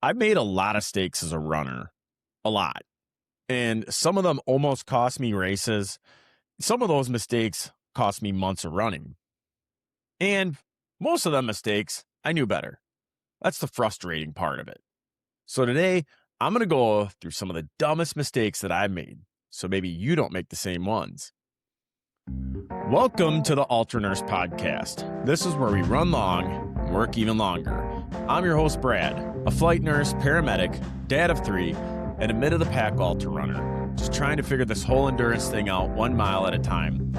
I've made a lot of mistakes as a runner, a lot. And some of them almost cost me races. Some of those mistakes cost me months of running. And most of them mistakes, I knew better. That's the frustrating part of it. So today, I'm going to go through some of the dumbest mistakes that I've made, so maybe you don't make the same ones. Welcome to the UltraNurse Podcast. This is where we run long and work even longer. I'm your host, Brad, a flight nurse, paramedic, dad of 3, and a mid-of-the-pack ultra runner, just trying to figure this whole endurance thing out 1 mile at a time.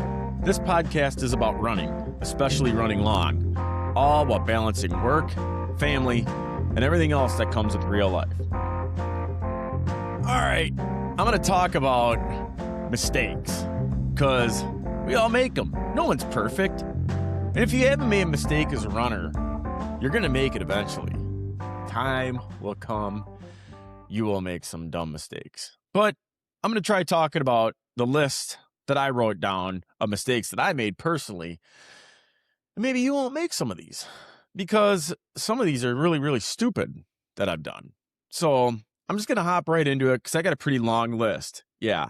This podcast is about running, especially running long, all while balancing work, family, and everything else that comes with real life. All right, I'm going to talk about mistakes, because we all make them. No one's perfect. And if you haven't made a mistake as a runner, you're going to make it eventually. Time will come. You will make some dumb mistakes. But I'm going to try talking about the list that I wrote down of mistakes that I made personally. And maybe you won't make some of these, because some of these are really, really stupid that I've done. So I'm just going to hop right into it because I got a pretty long list. Yeah,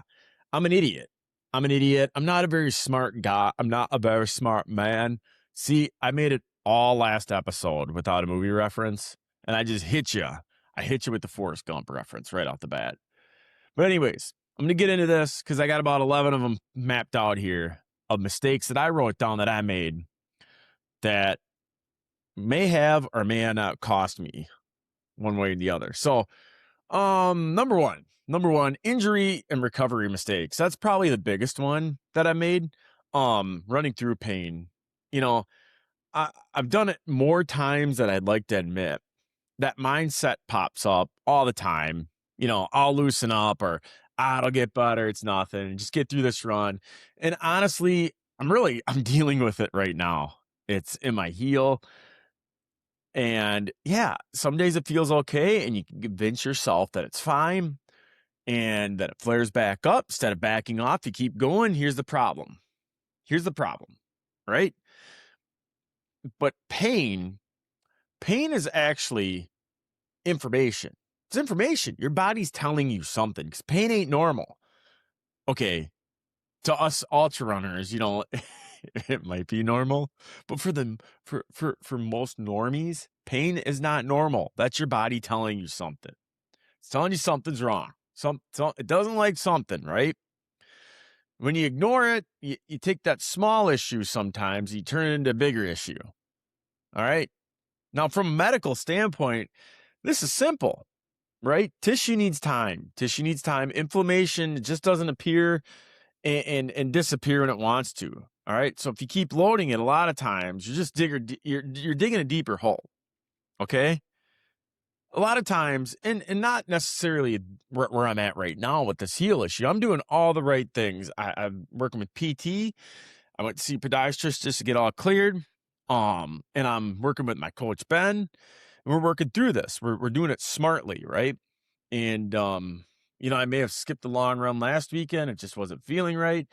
I'm an idiot. I'm not a very smart guy. I'm not a very smart man. See, I made it all last episode without a movie reference, and I just hit you. I hit you with the Forrest Gump reference right off the bat. But anyways, I'm going to get into this because I got about 11 of them mapped out here of mistakes that I wrote down that I made that may have or may not cost me one way or the other. So, number one, injury and recovery mistakes. That's probably the biggest one that I made. Running through pain. You know, I've done it more times than I'd like to admit. That mindset pops up all the time. You know, I'll loosen up, or it'll get better. It's nothing. Just get through this run. And honestly, I'm dealing with it right now. It's in my heel. And yeah, some days it feels okay, and you can convince yourself that it's fine and that it flares back up. Instead of backing off, you keep going. Here's the problem, right? But pain is actually information. It's information. Your body's telling you something, because pain ain't normal. Okay, to us ultra runners, you know, it might be normal, but for most normies, pain is not normal. That's your body telling you something. It's telling you something's wrong. It doesn't like something, right? When you ignore it, you take that small issue sometimes, you turn it into a bigger issue. All right. Now, from a medical standpoint, this is simple, right? Tissue needs time. Inflammation just doesn't appear and disappear when it wants to. All right. So if you keep loading it, a lot of times you're just you're digging a deeper hole. Okay. A lot of times, and not necessarily where I'm at right now with this heel issue. I'm doing all the right things. I'm working with PT. I went to see a podiatrist just to get all cleared. And I'm working with my coach, Ben, and we're working through this. We're doing it smartly, right? And, you know, I may have skipped the long run last weekend. It just wasn't feeling right.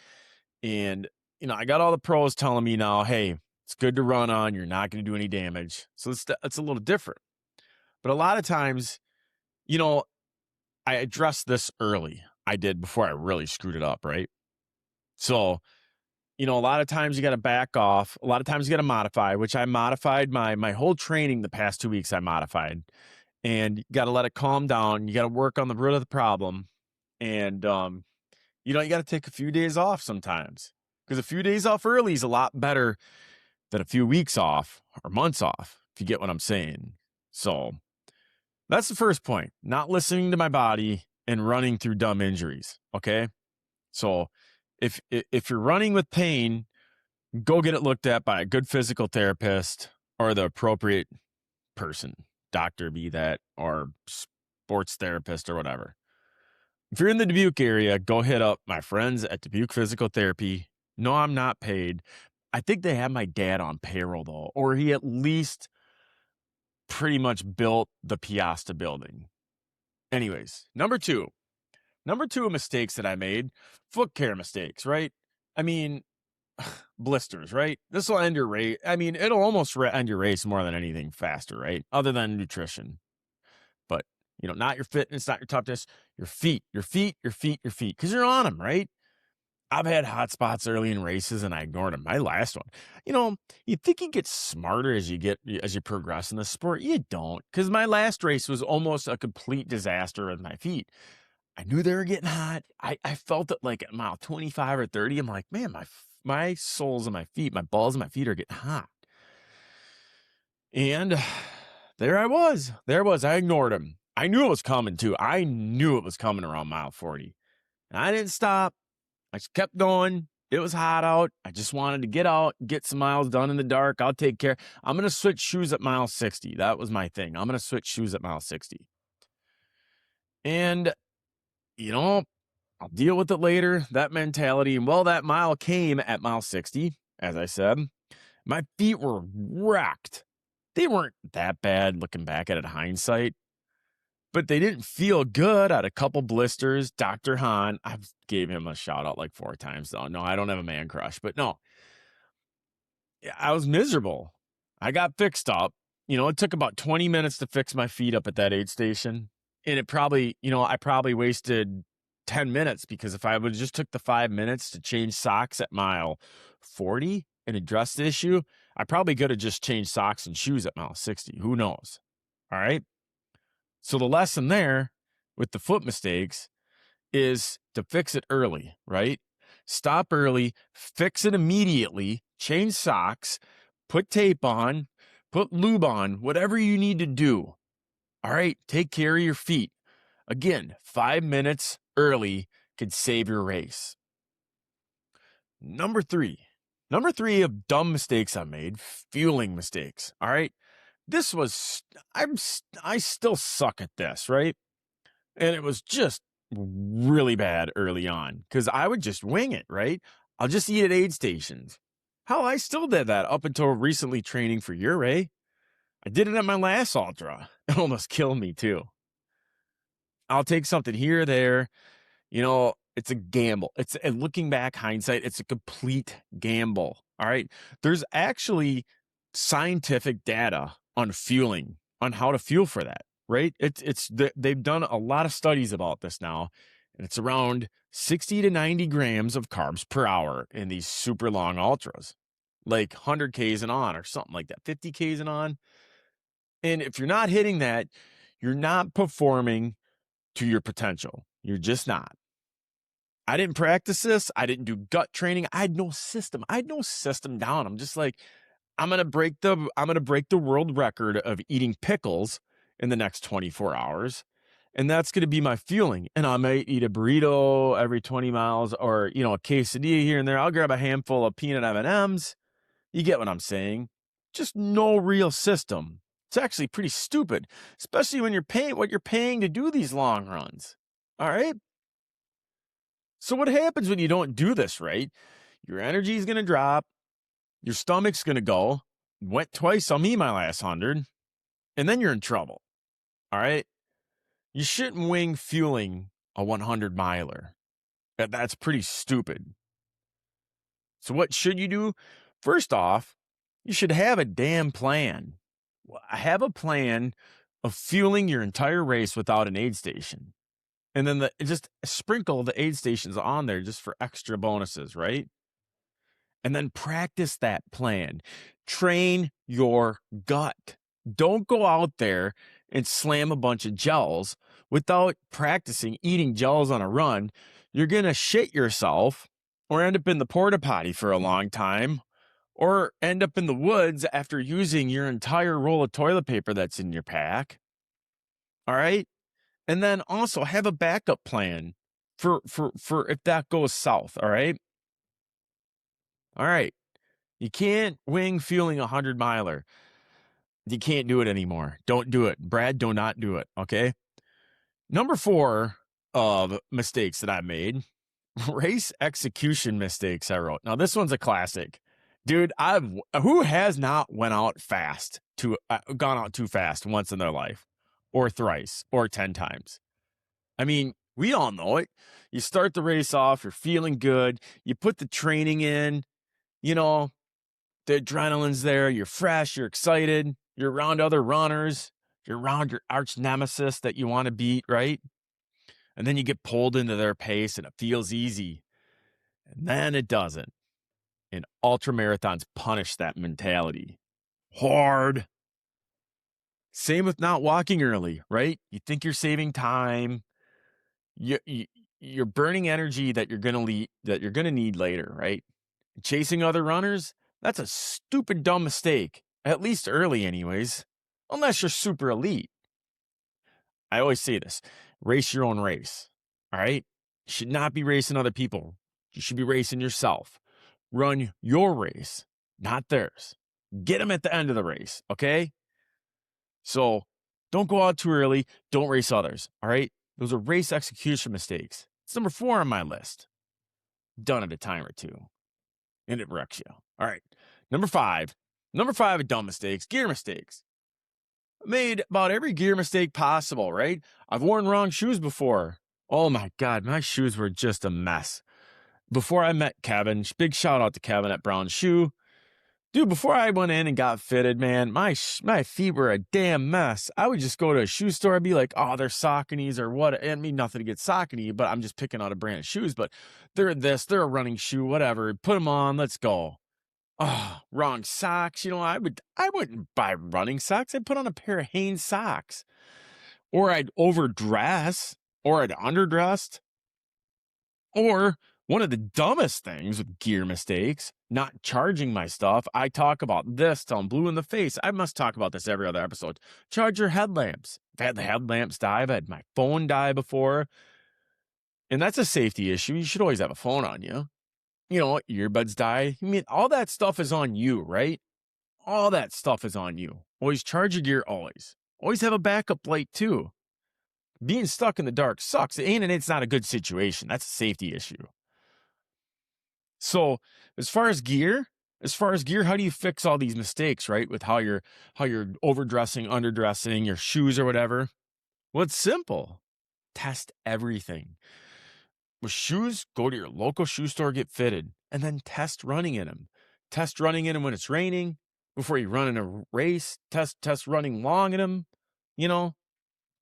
And, you know, I got all the pros telling me now, hey, it's good to run on. You're not going to do any damage. So it's a little different. But a lot of times, you know, I addressed this early. I did before I really screwed it up, right? So, you know, a lot of times you got to back off. A lot of times you got to modify, which I modified my whole training the past 2 weeks. I modified, and you got to let it calm down. You got to work on the root of the problem. And, you know, you got to take a few days off sometimes, because a few days off early is a lot better than a few weeks off or months off, if you get what I'm saying. So that's the first point, not listening to my body and running through dumb injuries. Okay. So if you're running with pain, go get it looked at by a good physical therapist or the appropriate person, doctor be that, or sports therapist or whatever. If you're in the Dubuque area, go hit up my friends at Dubuque Physical Therapy. No, I'm not paid. I think they have my dad on payroll though, or he at least pretty much built the Piasta building. Anyways, number two of mistakes that I made, foot care mistakes, right? I mean, blisters, right? This will end your race. I mean, it'll almost end your race more than anything faster, right? Other than nutrition. but not your fitness, not your toughness, your feet, because you're on them, right? I've had hot spots early in races and I ignored them. My last one, you think you get smarter as you progress in the sport. You don't, because my last race was almost a complete disaster with my feet. I knew they were getting hot. I felt it like at mile 25 or 30. I'm like, man, my soles of my feet, my balls of my feet are getting hot. And there I was. I ignored him. I knew it was coming too. I knew it was coming around mile 40. And I didn't stop. I just kept going. It was hot out. I just wanted to get out, get some miles done in the dark. I'll take care. I'm going to switch shoes at mile 60. That was my thing. I'm going to switch shoes at mile 60. And, I'll deal with it later. That mentality. And well, that mile came at mile 60, as I said. My feet were wrecked. They weren't that bad looking back at it hindsight, but they didn't feel good. I had a couple blisters. Dr. Hahn, I gave him a shout out like 4 times though. No, I don't have a man crush, but no. I was miserable. I got fixed up. It took about 20 minutes to fix my feet up at that aid station. And it probably, I probably wasted 10 minutes because if I would just took the 5 minutes to change socks at mile 40 and address the issue, I probably could have just changed socks and shoes at mile 60. Who knows? All right. So the lesson there with the foot mistakes is to fix it early, right? Stop early, fix it immediately, change socks, put tape on, put lube on, whatever you need to do. All right. Take care of your feet. Again, 5 minutes early could save your race. Number three of dumb mistakes I made, fueling mistakes. All right. I still suck at this, right? And it was just really bad early on because I would just wing it, right? I'll just eat at aid stations. Hell, I still did that up until recently training for Ure. I did it at my last ultra. It almost killed me too. I'll take something here or there. It's a gamble. And looking back, hindsight, it's a complete gamble. All right. There's actually scientific data on fueling, on how to fuel for that, right? They've done a lot of studies about this now, and it's around 60 to 90 grams of carbs per hour in these super long ultras, like 100 Ks and on or something like that, 50 Ks and on. And if you're not hitting that, you're not performing to your potential. You're just not. I didn't practice this. I didn't do gut training. I had no system. Down. I'm just like, I'm gonna break the world record of eating pickles in the next 24 hours, and that's gonna be my fueling. And I might eat a burrito every 20 miles, or a quesadilla here and there. I'll grab a handful of peanut M&Ms. You get what I'm saying? Just no real system. It's actually pretty stupid, especially when you're paying what you're paying to do these long runs. All right. So what happens when you don't do this right? Your energy is going to drop. Your stomach's going to go. Went twice on me my last 100. And then you're in trouble. All right. You shouldn't wing fueling a 100 miler. That's pretty stupid. So what should you do? First off, you should have a damn plan. Have a plan of fueling your entire race without an aid station. And then just sprinkle the aid stations on there just for extra bonuses, right? And then practice that plan. Train your gut. Don't go out there and slam a bunch of gels without practicing eating gels on a run. You're going to shit yourself or end up in the porta potty for a long time or end up in the woods after using your entire roll of toilet paper that's in your pack. All right? And then also have a backup plan for if that goes south, all right? All right. You can't wing fueling a 100 miler. You can't do it anymore. Don't do it. Brad, do not do it, okay? Number 4 of mistakes that I made, race execution mistakes I wrote. Now, this one's a classic. Dude, who has not gone out too fast once in their life? Or thrice, or 10 times. I mean, we all know it. You start the race off, you're feeling good. You put the training in, the adrenaline's there. You're fresh, you're excited. You're around other runners. You're around your arch nemesis that you want to beat, right? And then you get pulled into their pace and it feels easy. And then it doesn't. And ultra marathons punish that mentality hard. Same with not walking early, right? You think you're saving time. You're burning energy that you're gonna need later, right? Chasing other runners, that's a stupid dumb mistake. At least early, anyways. Unless you're super elite. I always say this: race your own race. All right? You should not be racing other people. You should be racing yourself. Run your race, not theirs. Get them at the end of the race, okay? So don't go out too early. Don't race others, all right? Those are race execution mistakes. It's number 4 on my list. Done it a time or two. And it wrecks you. All right. Number 5 of dumb mistakes, gear mistakes. Made about every gear mistake possible, right? I've worn wrong shoes before. Oh my God, my shoes were just a mess. Before I met Kevin, big shout out to Kevin at Brown Shoe. Dude, before I went in and got fitted, man, my feet were a damn mess. I would just go to a shoe store and be like, oh, they're Sauconys or what. I mean, nothing against Saucony, but I'm just picking out a brand of shoes. But they're a running shoe, whatever. Put them on, let's go. Oh, wrong socks. You know, I wouldn't buy running socks. I'd put on a pair of Hanes socks. Or I'd overdress, or I'd underdressed. Or one of the dumbest things with gear mistakes, not charging my stuff. I talk about this till I'm blue in the face. I must talk about this every other episode. Charge your headlamps. I've had the headlamps die. I've had my phone die before. And that's a safety issue. You should always have a phone on you. You know, earbuds die. I mean, all that stuff is on you, right? All that stuff is on you. Always charge your gear, always. Always have a backup light, too. Being stuck in the dark sucks. It's not a good situation. That's a safety issue. So as far as gear, how do you fix all these mistakes, right? With how you're overdressing, underdressing, your shoes or whatever? Well, it's simple. Test everything. With shoes, go to your local shoe store, get fitted, and then test running in them. Test running in them when it's raining, before you run in a race. Test running long in them, you know.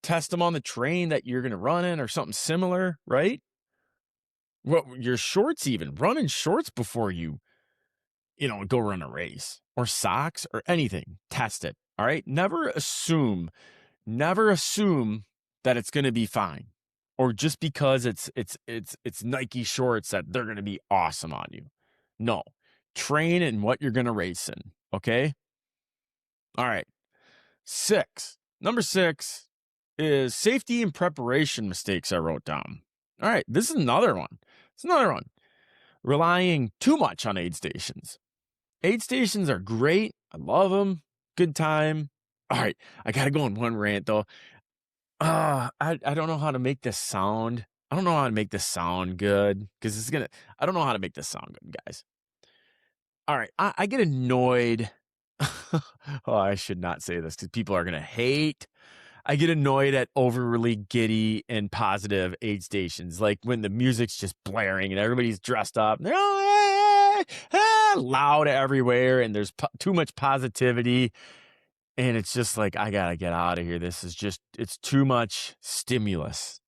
Test them on the train that you're going to run in or something similar, right? Well, your shorts even. Run in shorts before you go run a race. Or socks or anything. Test it, all right? Never assume that it's going to be fine. Or just because it's Nike shorts that they're going to be awesome on you. No. Train in what you're going to race in, okay? All right. Number 6 is safety and preparation mistakes I wrote down. All right, this is another one. Relying too much on aid stations. Aid stations are great. I love them. Good time. All right, I got to go on one rant, though. I don't know how to make this sound. I don't know how to make this sound good because I don't know how to make this sound good, guys. All right, I get annoyed. Oh, I should not say this because people are going to hate. I get annoyed at overly giddy and positive aid stations, like when the music's just blaring and everybody's dressed up. They're all loud everywhere, and there's too much positivity. And it's just like, I got to get out of here. It's too much stimulus.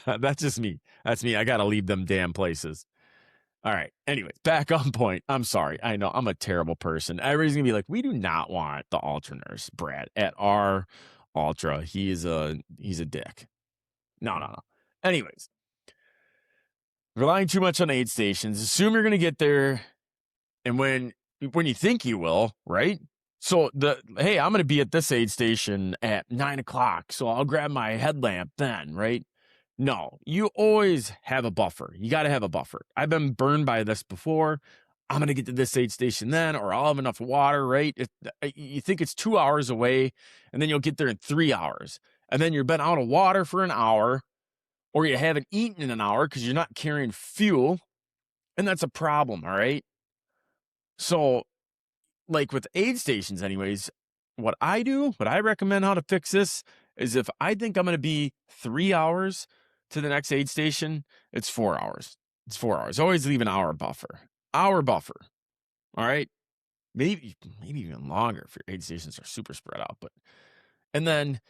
That's just me. That's me. I got to leave them damn places. All right. Anyways, back on point. I'm sorry. I know I'm a terrible person. Everybody's going to be like, we do not want the UltraNurse Brad at our Ultra. He's a dick. No. Anyways, relying too much on aid stations. Assume you're going to get there. And when you think you will, right? So hey, I'm going to be at this aid station at 9:00. So I'll grab my headlamp then, right? No, you always have a buffer. You got to have a buffer. I've been burned by this before. I'm going to get to this aid station then, or I'll have enough water, right? You think it's 2 hours away, and then you'll get there in 3 hours. And then you've been out of water for an hour, or you haven't eaten in an hour because you're not carrying fuel. And that's a problem, all right? So, like with aid stations anyways, what I recommend how to fix this is if I think I'm going to be 3 hours to the next aid station, it's 4 hours. It's 4 hours. Always leave an hour buffer. All right. Maybe even longer if your aid stations are super spread out. But And then,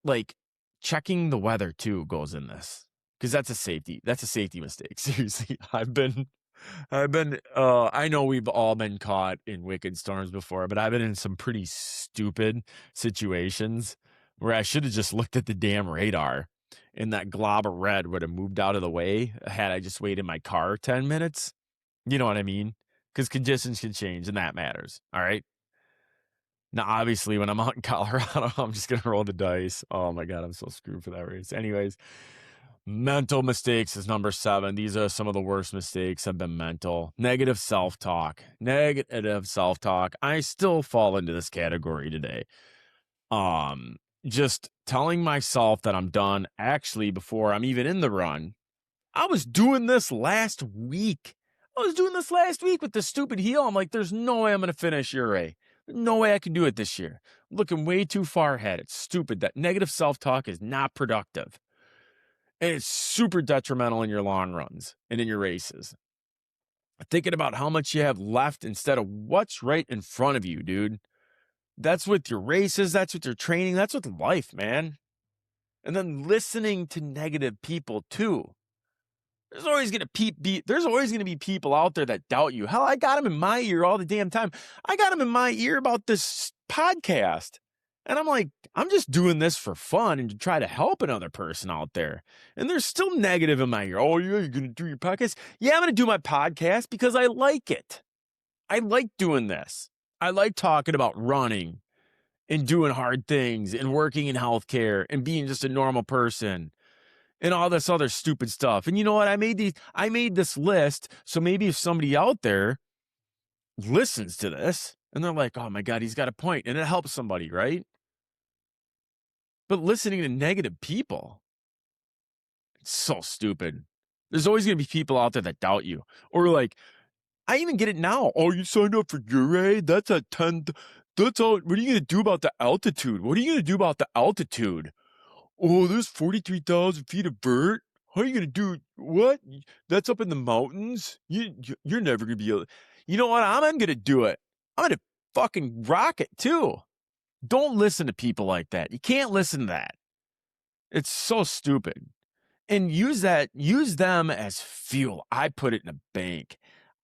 like checking the weather too goes in this because that's a safety mistake. Seriously, I know we've all been caught in wicked storms before, but I've been in some pretty stupid situations where I should have just looked at the damn radar and that glob of red would have moved out of the way had I just waited in my car 10 minutes. You know what I mean? Because conditions can change and that matters. All right. Now, obviously, when I'm out in Colorado, I'm just going to roll the dice. Oh my God, I'm so screwed for that race. Anyways, mental mistakes is number 7. These are some of the worst mistakes have been mental. Negative self-talk. I still fall into this category today. Just telling myself that I'm done actually before I'm even in the run. I was doing this last week. with this stupid heel. I'm like, there's no way I'm going to finish URA. No way I can do it this year. I'm looking way too far ahead. It's stupid. That negative self-talk is not productive. And it's super detrimental in your long runs and in your races. Thinking about how much you have left instead of what's right in front of you, dude. That's with your races. That's with your training. That's with life, man. And then listening to negative people too. There's always going to be people out there that doubt you. Hell, I got them in my ear all the damn time. I got them in my ear about this podcast. And I'm like, I'm just doing this for fun and to try to help another person out there. And there's still negative in my ear. Oh, yeah, you're going to do your podcast? Yeah, I'm going to do my podcast because I like it. I like doing this. I like talking about running and doing hard things and working in healthcare and being just a normal person. And all this other stupid stuff. And you know what? I made this list. So maybe if somebody out there listens to this and they're like, oh my God, he's got a point, and it helps somebody, right? But listening to negative people, it's so stupid. There's always going to be people out there that doubt you. Or like, I even get it now. Oh, you signed up for URA? That's a 10. That's all. What are you going to do about the altitude? Oh, there's 43,000 feet of vert. How are you going to do? What? That's up in the mountains? You're never going to be able. You know what? I'm going to do it. I'm going to fucking rock it too. Don't listen to people like that. You can't listen to that. It's so stupid. And use them as fuel. I put it in a bank.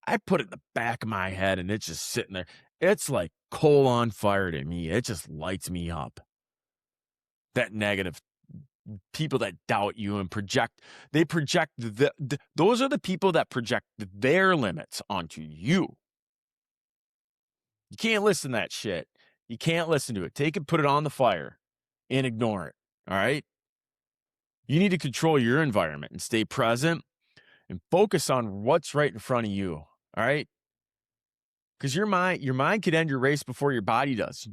I put it in the back of my head and it's just sitting there. It's like coal on fire to me. It just lights me up. That negative people that doubt you and those are the people that project their limits onto you. You can't listen to that shit. You can't listen to it. Take it, put it on the fire and ignore it. All right. You need to control your environment and stay present and focus on what's right in front of you. All right. Because your mind could end your race before your body does.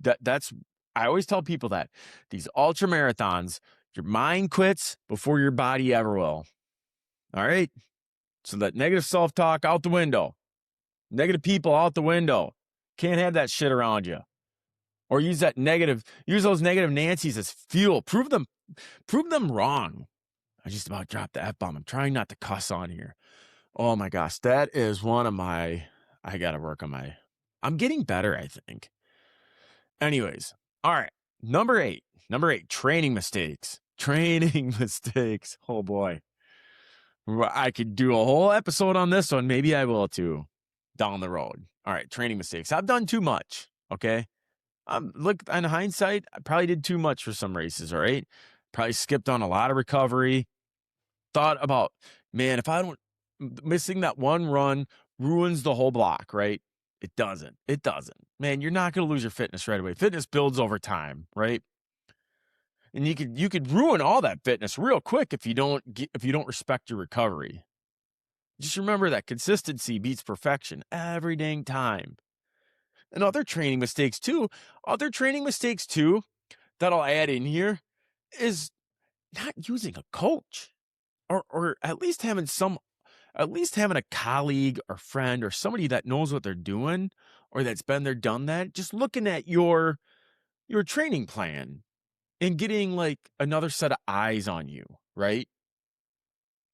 I always tell people that these ultra marathons, your mind quits before your body ever will. All right. So that negative self-talk out the window, negative people out the window. Can't have that shit around you. Or use those negative Nancy's as fuel. Prove them wrong. I just about dropped the F-bomb. I'm trying not to cuss on here. Oh my gosh. That is one of I got to work on I'm getting better, I think. Anyways. All right. Number eight, training mistakes. Oh boy. I could do a whole episode on this one. Maybe I will too down the road. All right. Training mistakes. I've done too much. Okay. Look, in hindsight, I probably did too much for some races. All right. Probably skipped on a lot of recovery. Thought about, man, if I don't, missing that one run ruins the whole block, right? It doesn't. Man, you're not going to lose your fitness right away. Fitness builds over time, right? And you could ruin all that fitness real quick if you don't respect your recovery. Just remember that consistency beats perfection every dang time. And other training mistakes too that I'll add in here is not using a coach or at least having a colleague or friend or somebody that knows what they're doing or that's been there, done that. Just looking at your training plan and getting like another set of eyes on you, right?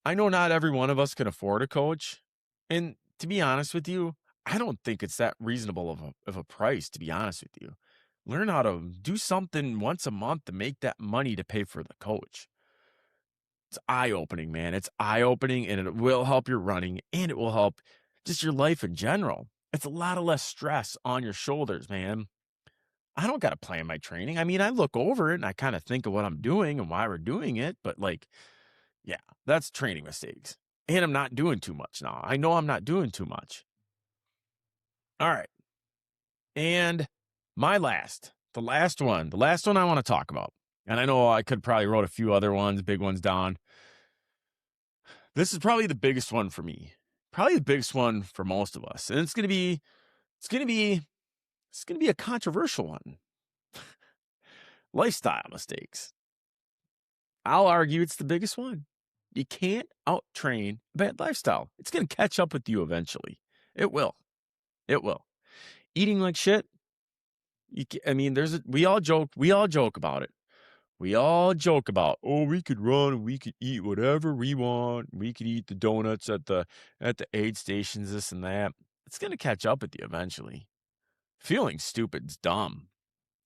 I know not every one of us can afford a coach. And to be honest with you, I don't think it's that reasonable of a price, to be honest with you. Learn how to do something once a month to make that money to pay for the coach. It's eye-opening, man. It's eye-opening, and it will help your running, and it will help just your life in general. It's a lot of less stress on your shoulders, man. I don't got to plan my training. I mean, I look over it and I kind of think of what I'm doing and why we're doing it, but like, yeah, that's training mistakes. And I'm not doing too much now. I know I'm not doing too much. All right. And the last one I want to talk about. And I know I could probably wrote a few other ones, big ones down. This is probably the biggest one for me. Probably the biggest one for most of us. And it's going to be a controversial one. Lifestyle mistakes. I'll argue it's the biggest one. You can't out-train a bad lifestyle. It's going to catch up with you eventually. It will. It will. Eating like shit. We all joke about it. We all joke about, oh, we could run and we could eat whatever we want. We could eat the donuts at the aid stations, this and that. It's going to catch up with you eventually. Feeling stupid's dumb.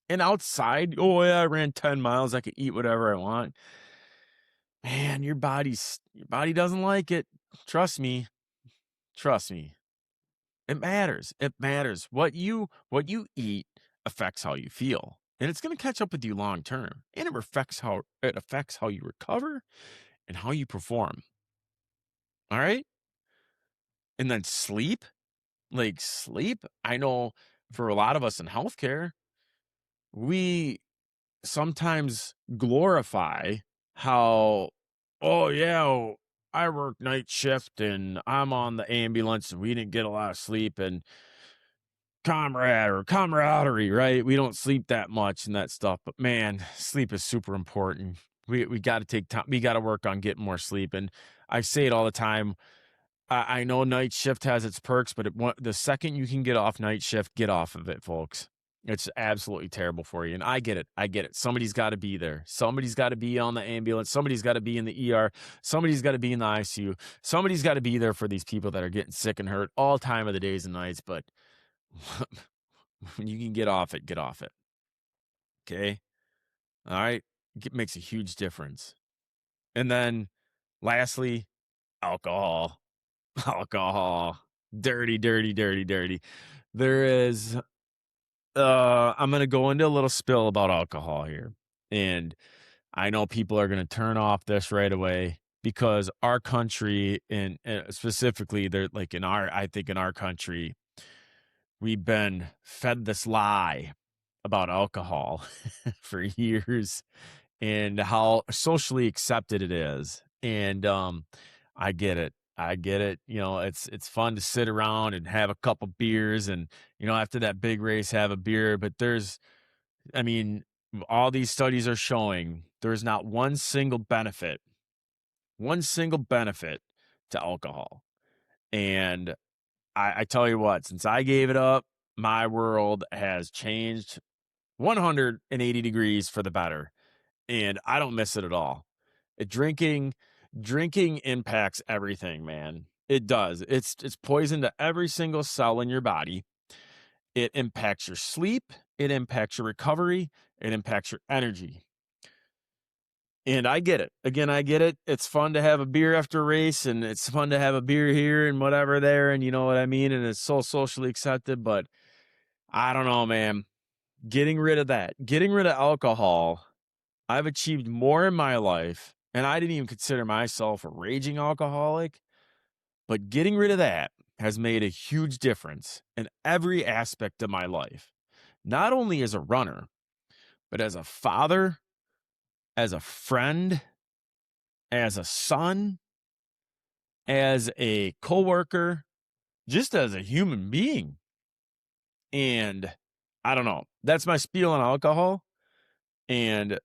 And outside, oh yeah, I ran 10 miles. I could eat whatever I want. Man, your body doesn't like it. Trust me. It matters. What you eat affects how you feel. And it's going to catch up with you long term. And it affects how you recover and how you perform. All right? And then sleep. I know for a lot of us in healthcare, we sometimes glorify how, oh yeah, I work night shift and I'm on the ambulance and we didn't get a lot of sleep and camaraderie, right? We don't sleep that much and that stuff, but man, sleep is super important. We got to take time. We got to work on getting more sleep. And I say it all the time. I know night shift has its perks, but the second you can get off night shift, get off of it, folks. It's absolutely terrible for you. And I get it. Somebody's got to be there. Somebody's got to be on the ambulance. Somebody's got to be in the ER. Somebody's got to be in the ICU. Somebody's got to be there for these people that are getting sick and hurt all time of the days and nights. But when you can get off it, get off it. Okay? All right? It makes a huge difference. And then lastly, alcohol. Alcohol. Dirty. There is I'm going to go into a little spill about alcohol here. And I know people are going to turn off this right away because our country and specifically they're like I think in our country, we've been fed this lie about alcohol for years and how socially accepted it is. And I get it. You know, it's fun to sit around and have a couple beers and, you know, after that big race, have a beer. But all these studies are showing there's not one single benefit to alcohol. And I tell you what, since I gave it up, my world has changed 180 degrees for the better. And I don't miss it at all. Drinking impacts everything, man. It does. It's poison to every single cell in your body. It impacts your sleep. It impacts your recovery. It impacts your energy. And I get it. Again, I get it. It's fun to have a beer after a race, and it's fun to have a beer here and whatever there, and you know what I mean? And it's so socially accepted, but I don't know, man. Getting rid of alcohol, I've achieved more in my life, and I didn't even consider myself a raging alcoholic, but getting rid of that has made a huge difference in every aspect of my life. Not only as a runner, but as a father, as a friend, as a son, as a coworker, just as a human being. And I don't know. That's my spiel on alcohol. And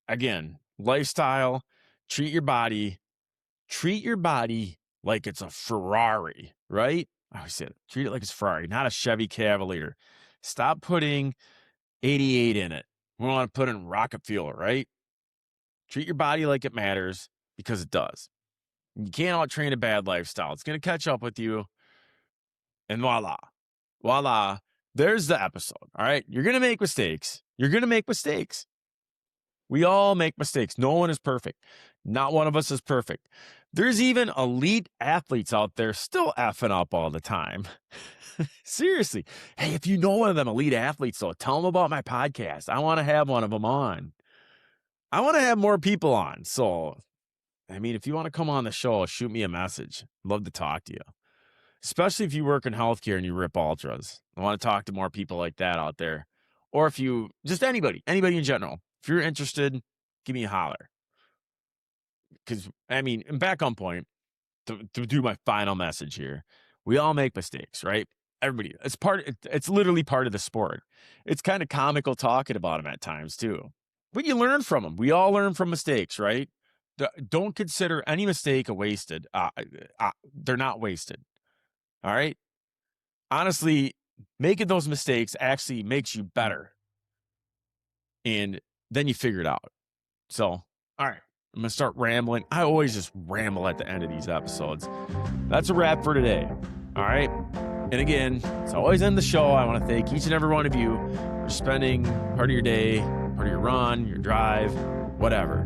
again, lifestyle, treat your body like it's a Ferrari, right? I always say it, treat it like it's Ferrari, not a Chevy Cavalier. Stop putting 88 in it. We want to put in rocket fuel, right? Treat your body like it matters because it does. You can't out-train a bad lifestyle. It's going to catch up with you. And voila, there's the episode. All right. You're going to make mistakes. We all make mistakes. No one is perfect. Not one of us is perfect. There's even elite athletes out there still effing up all the time. Seriously. Hey, if you know one of them elite athletes, though, tell them about my podcast. I want to have one of them on. I want to have more people on. So, I mean, if you want to come on the show, shoot me a message. Love to talk to you. Especially if you work in healthcare and you rip ultras. I want to talk to more people like that out there. Or if you, just anybody in general. If you're interested, give me a holler. Because, I mean, and back on point, to do my final message here, we all make mistakes, right? Everybody. It's literally part of the sport. It's kind of comical talking about them at times, too. But you learn from them. We all learn from mistakes, right? Don't consider any mistake a wasted. They're not wasted. All right? Honestly, making those mistakes actually makes you better. And then you figure it out. So, all right, I'm going to start rambling. I always just ramble at the end of these episodes. That's a wrap for today. All right. And again, it's always end the show. I want to thank each and every one of you for spending part of your day, part of your run, your drive, whatever.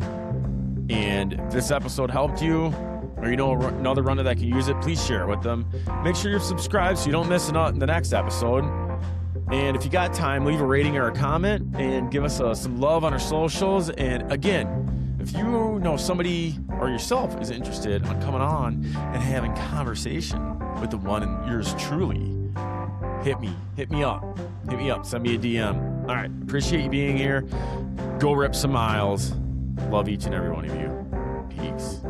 And if this episode helped you, or you know another runner that can use it, please share it with them. Make sure you're subscribed so you don't miss the next episode. And if you got time, leave a rating or a comment and give us some love on our socials. And again, if you know somebody or yourself is interested in coming on and having conversation with the one and yours truly, hit me up, send me a DM. All right. Appreciate you being here. Go rip some miles. Love each and every one of you. Peace.